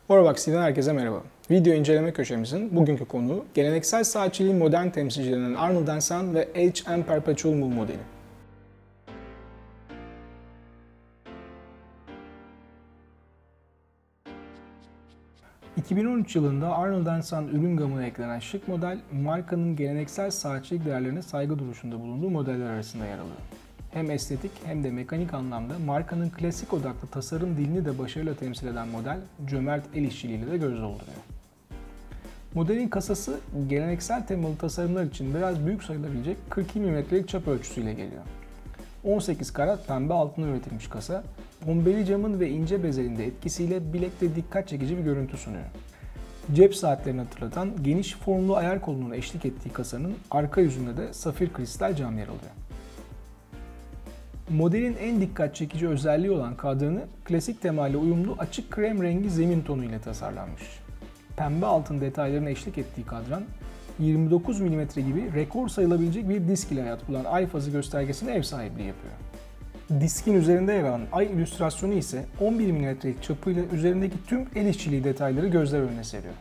Orabaxi'den herkese merhaba. Video inceleme köşemizin bugünkü konuğu geleneksel saatçiliğin modern temsilcilerinden Arnold & Son ve H&M Perpetual Move modeli. ...2013 yılında Arnold & Son ürün gamına eklenen şık model, markanın geleneksel saatçilik değerlerine saygı duruşunda bulunduğu modeller arasında yer alıyor. Hem estetik hem de mekanik anlamda markanın klasik odaklı tasarım dilini de başarıyla temsil eden model, cömert el işçiliğiyle de göz dolduruyor. Modelin kasası geleneksel temalı tasarımlar için biraz büyük sayılabilecek 42 mm'lik çap ölçüsüyle geliyor. 18 karat pembe altına üretilmiş kasa, bombeli camın ve ince bezelinde etkisiyle bilekte dikkat çekici bir görüntü sunuyor. Cep saatlerini hatırlatan geniş formlu ayar kolunun eşlik ettiği kasanın arka yüzünde de safir kristal cam yer alıyor. Modelin en dikkat çekici özelliği olan kadranı klasik temayla uyumlu açık krem rengi zemin tonu ile tasarlanmış. Pembe altın detaylarına eşlik ettiği kadran 29 mm gibi rekor sayılabilecek bir disk ile hayat bulan ay fazı göstergesine ev sahipliği yapıyor. Diskin üzerinde yer alan ay illüstrasyonu ise 11 mm'lik çapıyla üzerindeki tüm el işçiliği detayları gözler önüne seriyor.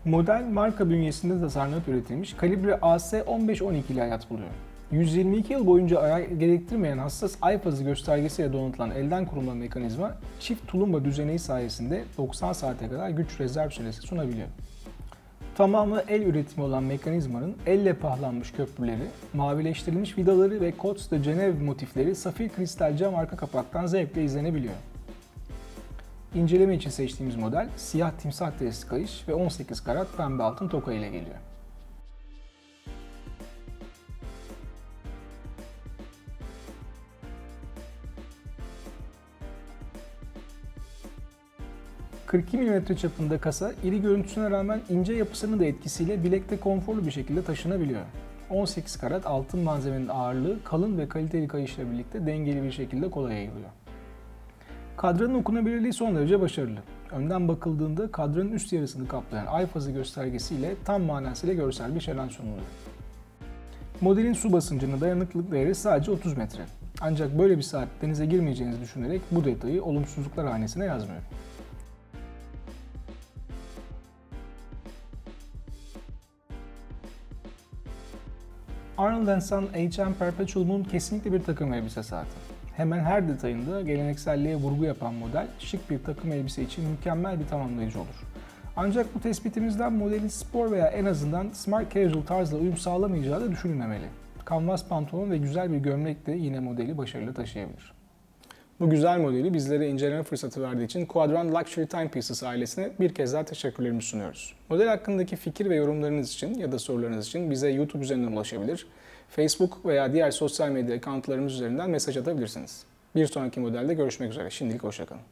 Model marka bünyesinde tasarlanıp üretilmiş kalibre AS1512 ile hayat buluyor. 122 yıl boyunca ayar gerektirmeyen hassas ay fazı göstergesiyle donatılan elden kurulma mekanizma, çift tulumba düzeneği sayesinde 90 saate kadar güç rezerv süresi sunabiliyor. Tamamı el üretimi olan mekanizmanın elle pahlanmış köprüleri, mavileştirilmiş vidaları ve Côtes de Genève motifleri safir kristal cam arka kapaktan zevkle izlenebiliyor. İnceleme için seçtiğimiz model siyah timsah derisi kayış ve 18 karat pembe altın toka ile geliyor. ...42 mm çapında kasa, iri görüntüsüne rağmen ince yapısının da etkisiyle bilekte konforlu bir şekilde taşınabiliyor. 18 karat altın malzemenin ağırlığı kalın ve kaliteli kayışla birlikte dengeli bir şekilde kola yayılıyor. Kadranın okunabilirliği son derece başarılı. Önden bakıldığında kadranın üst yarısını kaplayan ay fazı göstergesiyle tam manasıyla görsel bir şölen sunuluyor. Modelin su basıncına dayanıklılık değeri sadece 30 metre. Ancak böyle bir saat denize girmeyeceğinizi düşünerek bu detayı olumsuzluklar hanesine yazmıyorum. Arnold & Son H&M Perpetual Moon kesinlikle bir takım elbise saati. Hemen her detayında gelenekselliğe vurgu yapan model, şık bir takım elbise için mükemmel bir tamamlayıcı olur. Ancak bu tespitimizden modelin spor veya en azından smart casual tarzla uyum sağlamayacağı da düşünülmemeli. Kanvas pantolon ve güzel bir gömlek de yine modeli başarıyla taşıyabilir. Bu güzel modeli bizlere inceleme fırsatı verdiği için Quadrant Luxury Timepieces ailesine bir kez daha teşekkürlerimizi sunuyoruz. Model hakkındaki fikir ve yorumlarınız için ya da sorularınız için bize YouTube üzerinden ulaşabilir, Facebook veya diğer sosyal medya accountlarımız üzerinden mesaj atabilirsiniz. Bir sonraki modelde görüşmek üzere. Şimdilik hoşça kalın.